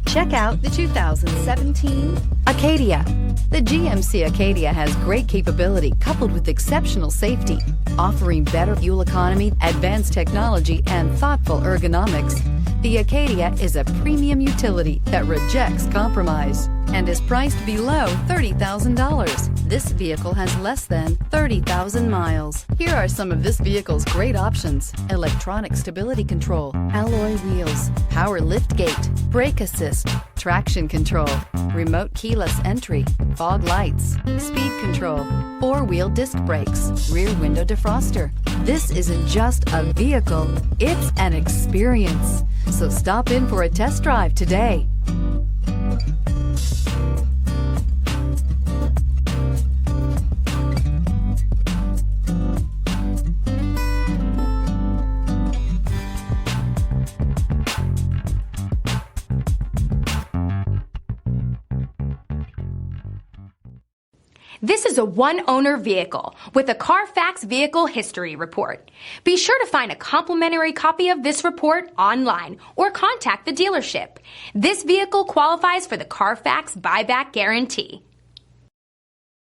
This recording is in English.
Check out the 2017 Acadia. The GMC Acadia has great capability coupled with exceptional safety, offering better fuel economy, advanced technology, and thoughtful ergonomics. The Acadia is a premium utility that rejects compromise and is priced below $30,000. This vehicle has less than 30,000 miles. Here are some of this vehicle's great options: electronic stability control, alloy wheels, power liftgate, brake assist, traction control, remote keyless entry, fog lights, speed control, four-wheel disc brakes, rear window defroster. This isn't just a vehicle, it's an experience. So stop in for a test drive today. This is a one-owner vehicle with a Carfax Vehicle History Report. Be sure to find a complimentary copy of this report online or contact the dealership. This vehicle qualifies for the Carfax Buyback Guarantee.